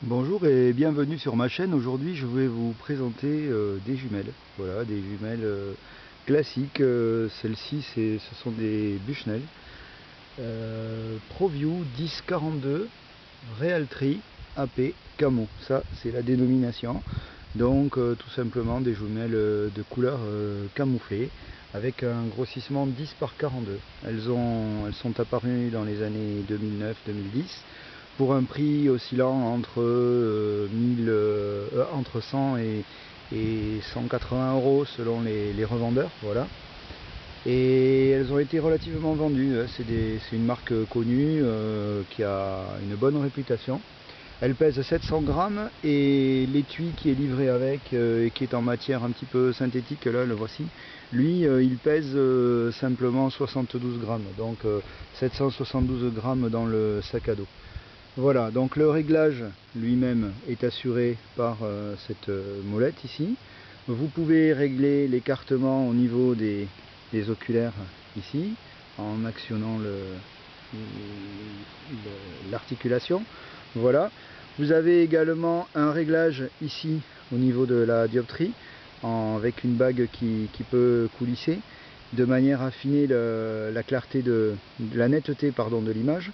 Bonjour et bienvenue sur ma chaîne. Aujourd'hui je vais vous présenter des jumelles. Voilà, des jumelles classiques. Celles-ci ce sont des Bushnell ProView 1042 Realtree AP Camo. Ça c'est la dénomination. Donc tout simplement des jumelles de couleur camouflée avec un grossissement 10 par 42. Elles sont apparues dans les années 2009-2010 pour un prix oscillant entre 100 et 180 € selon les revendeurs. Voilà. Et elles ont été relativement vendues. C'est une marque connue qui a une bonne réputation. Elle pèse 700 grammes et l'étui qui est livré avec et qui est en matière un petit peu synthétique, là le voici, lui il pèse simplement 72 grammes, donc 772 grammes dans le sac à dos. Voilà, donc le réglage lui-même est assuré par cette molette ici. Vous pouvez régler l'écartement au niveau des oculaires ici en actionnant l'articulation. Voilà. Vous avez également un réglage ici au niveau de la dioptrie avec une bague qui peut coulisser de manière à affiner la clarté la netteté de l'image.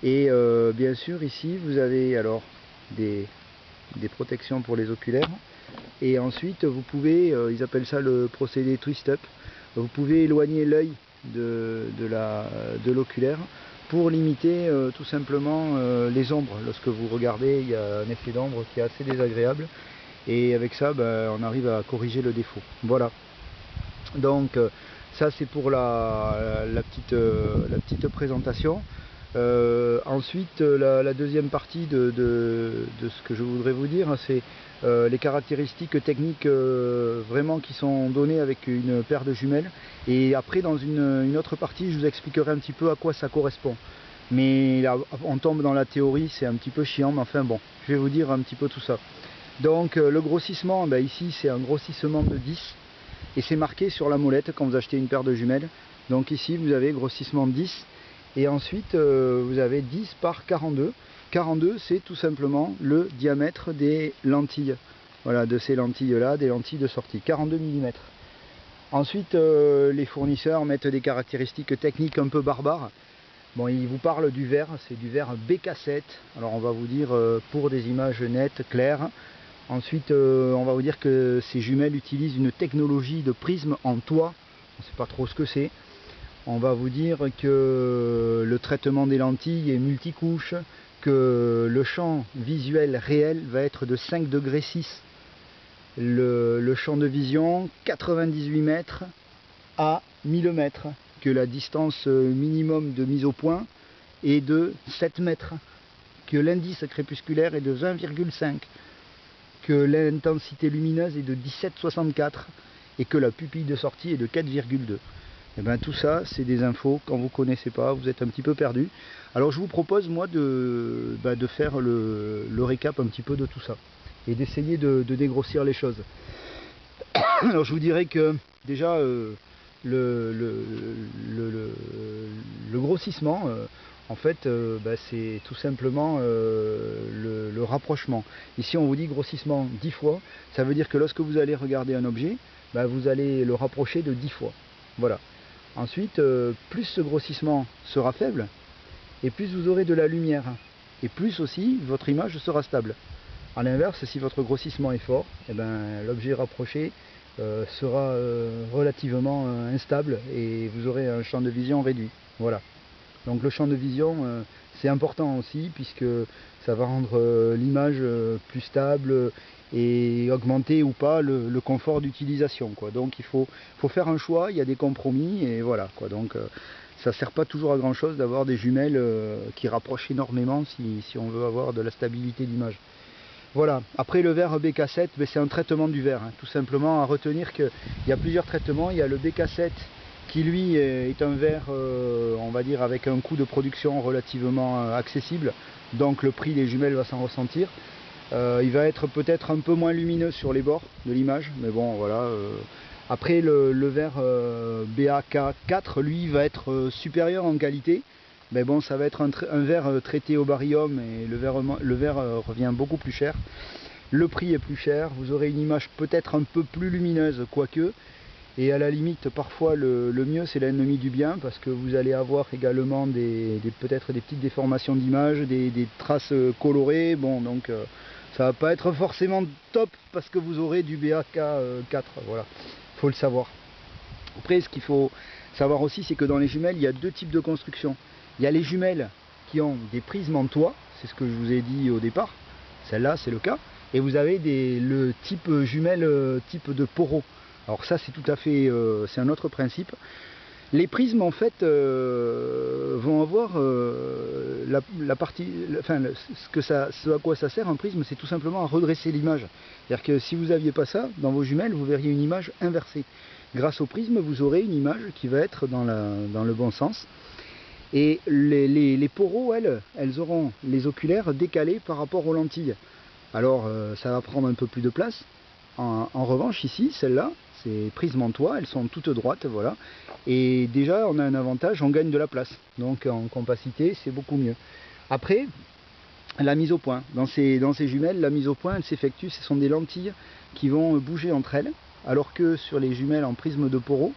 Et bien sûr ici vous avez alors des protections pour les oculaires. Et ensuite vous pouvez, ils appellent ça le procédé twist up, vous pouvez éloigner l'œil de l'oculaire pour limiter tout simplement les ombres. Lorsque vous regardez, il y a un effet d'ombre qui est assez désagréable. Et avec ça, on arrive à corriger le défaut. Voilà. Donc ça c'est pour la petite présentation. Ensuite, la deuxième partie de ce que je voudrais vous dire, c'est les caractéristiques techniques vraiment qui sont données avec une paire de jumelles. Et après, dans une autre partie, je vous expliquerai un petit peu à quoi ça correspond. Mais là, on tombe dans la théorie, c'est un petit peu chiant, mais enfin bon, je vais vous dire un petit peu tout ça. Donc le grossissement, ici c'est un grossissement de 10 et c'est marqué sur la molette quand vous achetez une paire de jumelles. Donc ici vous avez grossissement 10 et ensuite vous avez 10 par 42. 42 c'est tout simplement le diamètre des lentilles. Voilà, de ces lentilles là, des lentilles de sortie, 42 mm. Ensuite les fournisseurs mettent des caractéristiques techniques un peu barbares. Bon, ils vous parlent du verre, c'est du verre BK7. Alors on va vous dire pour des images nettes, claires. Ensuite, on va vous dire que ces jumelles utilisent une technologie de prisme en toit. On ne sait pas trop ce que c'est. On va vous dire que le traitement des lentilles est multicouche, que le champ visuel réel va être de 5,6 degrés. Le champ de vision, 98 mètres à 1000 mètres. Que la distance minimum de mise au point est de 7 mètres. Que l'indice crépusculaire est de 20,5. Que l'intensité lumineuse est de 17,64 et que la pupille de sortie est de 4,2. Et bien tout ça, c'est des infos, quand vous ne connaissez pas, vous êtes un petit peu perdu. Alors je vous propose moi de faire le récap un petit peu de tout ça et d'essayer de dégrossir les choses. Alors je vous dirais que déjà le grossissement, en fait, c'est tout simplement le rapprochement. Ici on vous dit grossissement 10 fois, ça veut dire que lorsque vous allez regarder un objet, vous allez le rapprocher de 10 fois. Voilà. Ensuite, plus ce grossissement sera faible, et plus vous aurez de la lumière, et plus aussi votre image sera stable. A l'inverse, si votre grossissement est fort, l'objet rapproché sera relativement instable et vous aurez un champ de vision réduit. Voilà. Donc le champ de vision c'est important aussi puisque ça va rendre l'image plus stable et augmenter ou pas le confort d'utilisation. Donc il faut faire un choix, il y a des compromis et voilà. Donc ça ne sert pas toujours à grand chose d'avoir des jumelles qui rapprochent énormément si on veut avoir de la stabilité d'image. Voilà, après le verre BK7, c'est un traitement du verre, tout simplement à retenir qu'il y a plusieurs traitements. Il y a le BK7 qui lui est un verre, on va dire, avec un coût de production relativement accessible, donc le prix des jumelles va s'en ressentir. Il va être peut-être un peu moins lumineux sur les bords de l'image, mais bon voilà. Après le verre BAK4, lui, va être supérieur en qualité. ben bon, ça va être un verre traité au barium et le verre revient beaucoup plus cher. Le prix est plus cher, vous aurez une image peut-être un peu plus lumineuse, quoique. Et à la limite, parfois le mieux c'est l'ennemi du bien, parce que vous allez avoir également peut-être des petites déformations d'image, des traces colorées. Bon, donc ça va pas être forcément top parce que vous aurez du BAK4. Voilà, faut le savoir. Après, ce qu'il faut savoir aussi, c'est que dans les jumelles, il y a deux types de construction. Il y a les jumelles qui ont des prismes en toit, c'est ce que je vous ai dit au départ. Celle-là, c'est le cas. Et vous avez le type jumelle type de poro. Alors ça c'est tout à fait, c'est un autre principe. Les prismes en fait vont avoir la partie, enfin ce à quoi ça sert un prisme, c'est tout simplement à redresser l'image. C'est-à-dire que si vous n'aviez pas ça, dans vos jumelles, vous verriez une image inversée. Grâce au prisme, vous aurez une image qui va être dans le bon sens. Et les poros, elles auront les oculaires décalés par rapport aux lentilles. Alors ça va prendre un peu plus de place. En revanche ici, celle-là, c'est prisme en toit, elles sont toutes droites, voilà. Et déjà on a un avantage, on gagne de la place. Donc en compacité, c'est beaucoup mieux. Après, la mise au point. Dans ces jumelles, la mise au point, elle s'effectue, ce sont des lentilles qui vont bouger entre elles, alors que sur les jumelles en prisme de poro,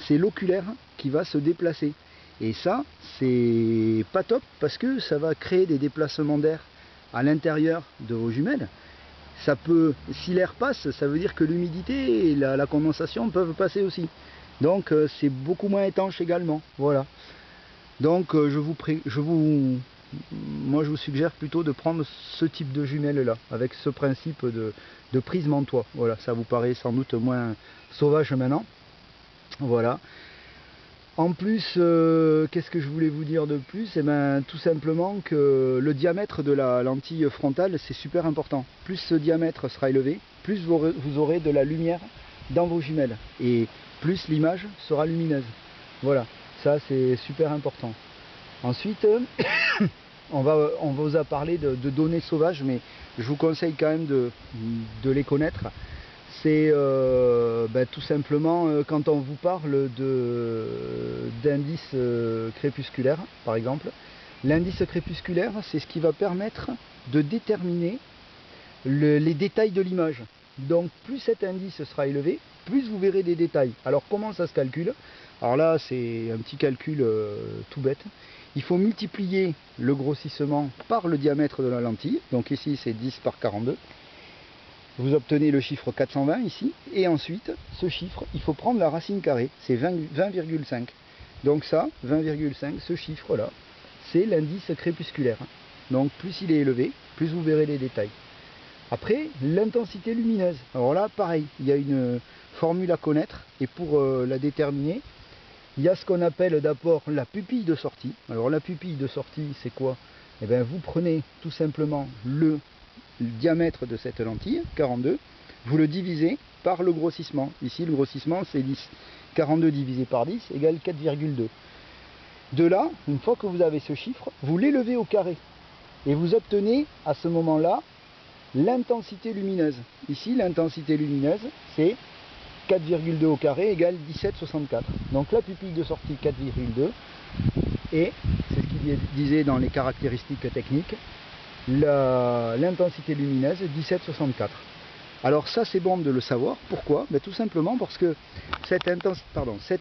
c'est l'oculaire qui va se déplacer. Et ça, c'est pas top parce que ça va créer des déplacements d'air à l'intérieur de vos jumelles. Ça peut, si l'air passe, ça veut dire que l'humidité et la condensation peuvent passer aussi. Donc c'est beaucoup moins étanche également. Voilà. Donc moi je vous suggère plutôt de prendre ce type de jumelles là, avec ce principe de prisme en toit. Voilà, ça vous paraît sans doute moins sauvage maintenant. Voilà. En plus, qu'est-ce que je voulais vous dire de plus? Eh ben, tout simplement que le diamètre de la lentille frontale, c'est super important. Plus ce diamètre sera élevé, plus vous aurez de la lumière dans vos jumelles. Et plus l'image sera lumineuse. Voilà, ça c'est super important. Ensuite, on vous a parlé de données sauvages, mais je vous conseille quand même de les connaître. C'est tout simplement quand on vous parle d'indice crépusculaire, par exemple. L'indice crépusculaire, c'est ce qui va permettre de déterminer les détails de l'image. Donc plus cet indice sera élevé, plus vous verrez des détails. Alors comment ça se calcule? Alors là, c'est un petit calcul tout bête. Il faut multiplier le grossissement par le diamètre de la lentille. Donc ici, c'est 10 par 42. Vous obtenez le chiffre 420 ici, et ensuite, ce chiffre, il faut prendre la racine carrée, c'est 20,5. Donc ça, 20,5, ce chiffre-là, c'est l'indice crépusculaire. Donc plus il est élevé, plus vous verrez les détails. Après, l'intensité lumineuse. Alors là, pareil, il y a une formule à connaître, et pour la déterminer, il y a ce qu'on appelle d'abord la pupille de sortie. Alors la pupille de sortie, c'est quoi? Eh bien, vous prenez tout simplement le diamètre de cette lentille, 42, vous le divisez par le grossissement. Ici, le grossissement, c'est 10. 42 divisé par 10 égale 4,2. De là, une fois que vous avez ce chiffre, vous l'élevez au carré. Et vous obtenez, à ce moment-là, l'intensité lumineuse. Ici, l'intensité lumineuse, c'est 4,2 au carré égale 17,64. Donc la pupille de sortie, 4,2. Et, c'est ce qu'il disait dans les caractéristiques techniques, l'intensité lumineuse 17,64. Alors ça c'est bon de le savoir. Pourquoi? Ben, tout simplement parce que cette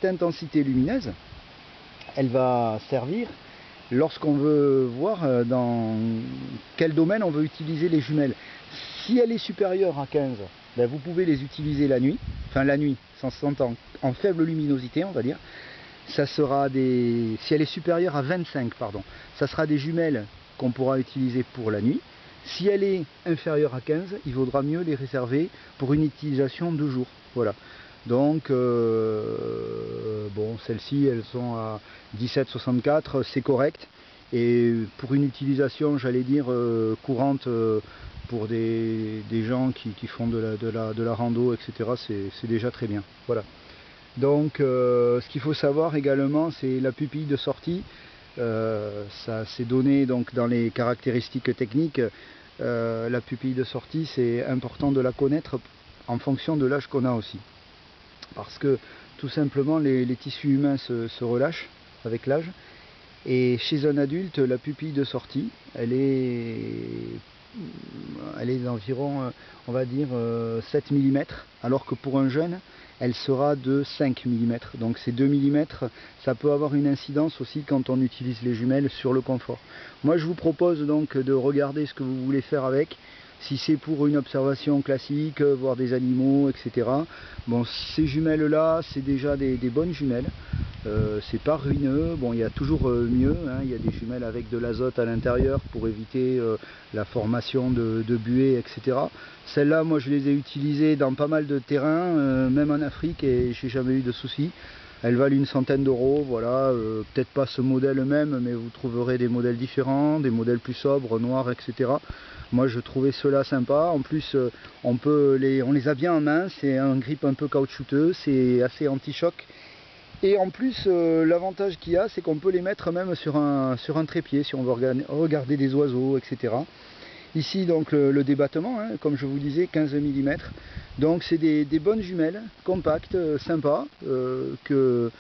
intensité lumineuse, elle va servir lorsqu'on veut voir dans quel domaine on veut utiliser les jumelles. Si elle est supérieure à 15, ben, vous pouvez les utiliser la nuit, enfin la nuit, en faible luminosité on va dire. Ça sera si elle est supérieure à 25, pardon, ça sera des jumelles qu'on pourra utiliser pour la nuit. Si elle est inférieure à 15, il vaudra mieux les réserver pour une utilisation de jour. Voilà. Donc, bon, celles-ci, elles sont à 17,64, c'est correct. Et pour une utilisation, j'allais dire, courante, pour des gens qui font de la rando, etc., c'est déjà très bien. Voilà. Donc, ce qu'il faut savoir également, c'est la pupille de sortie. Ça c'est donné donc dans les caractéristiques techniques. La pupille de sortie, c'est important de la connaître en fonction de l'âge qu'on a aussi. Parce que tout simplement les tissus humains se relâchent avec l'âge. Et chez un adulte, la pupille de sortie, elle est d'environ, on va dire, 7 mm, alors que pour un jeune, elle sera de 5 mm. Donc ces 2 mm, ça peut avoir une incidence aussi quand on utilise les jumelles sur le confort. Moi, je vous propose donc de regarder ce que vous voulez faire avec. Si c'est pour une observation classique, voir des animaux, etc. Bon, ces jumelles-là, c'est déjà des bonnes jumelles. C'est pas ruineux. Bon, il y a toujours mieux, hein. Il y a des jumelles avec de l'azote à l'intérieur pour éviter la formation de buées, etc. Celles-là, moi, je les ai utilisées dans pas mal de terrains, même en Afrique, et j'ai jamais eu de soucis. Elles valent une centaine d'euros, voilà, peut-être pas ce modèle même, mais vous trouverez des modèles différents, des modèles plus sobres, noirs, etc. Moi je trouvais cela sympa, en plus on les a bien en main, c'est un grip un peu caoutchouteux, c'est assez anti-choc. Et en plus l'avantage qu'il y a, c'est qu'on peut les mettre même sur un trépied si on veut regarder des oiseaux, etc. Ici donc le débattement, hein, comme je vous disais, 15 mm. Donc c'est des bonnes jumelles, compactes, sympas, que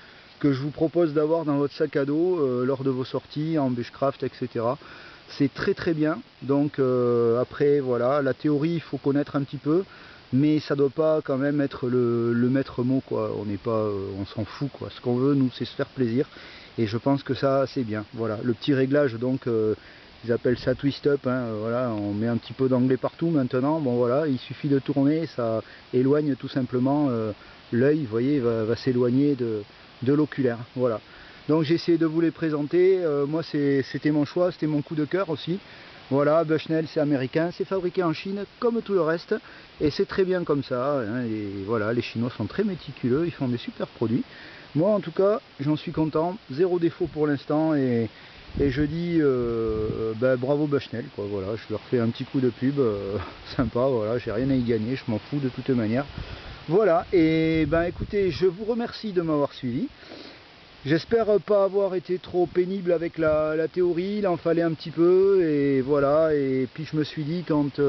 je vous propose d'avoir dans votre sac à dos lors de vos sorties en bushcraft, etc. C'est très très bien. Donc après voilà, la théorie il faut connaître un petit peu, mais ça doit pas quand même être le maître mot, quoi. On n'est pas, on s'en fout, quoi. Ce qu'on veut nous, c'est se faire plaisir, et je pense que ça c'est bien. Voilà, le petit réglage donc. Ils appellent ça twist up, hein, voilà, on met un petit peu d'anglais partout maintenant. Bon voilà, il suffit de tourner, ça éloigne tout simplement l'œil, vous voyez, va s'éloigner de l'oculaire. Voilà. Donc j'ai essayé de vous les présenter. Moi c'était mon choix, c'était mon coup de cœur aussi. Voilà, Bushnell c'est américain, c'est fabriqué en Chine comme tout le reste, et c'est très bien comme ça, hein, et voilà, les Chinois sont très méticuleux, ils font des super produits. Moi en tout cas, j'en suis content, zéro défaut pour l'instant, et je dis bravo Bushnell, quoi. Voilà, je leur fais un petit coup de pub sympa, voilà, j'ai rien à y gagner, je m'en fous de toute manière. Voilà, et ben écoutez, je vous remercie de m'avoir suivi. J'espère pas avoir été trop pénible avec la théorie, il en fallait un petit peu, et voilà, et puis je me suis dit, quand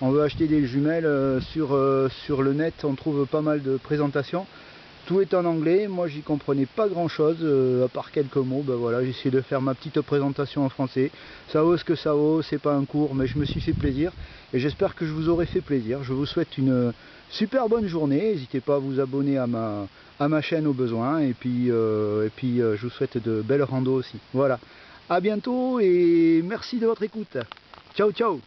on veut acheter des jumelles sur le net, on trouve pas mal de présentations. Tout est en anglais, moi j'y comprenais pas grand chose, à part quelques mots. Ben voilà, j'ai essayé de faire ma petite présentation en français. Ça vaut ce que ça vaut, c'est pas un cours, mais je me suis fait plaisir, et j'espère que je vous aurai fait plaisir. Je vous souhaite une super bonne journée, n'hésitez pas à vous abonner à ma chaîne au besoin, et puis je vous souhaite de belles randos aussi. Voilà, à bientôt et merci de votre écoute. Ciao ciao.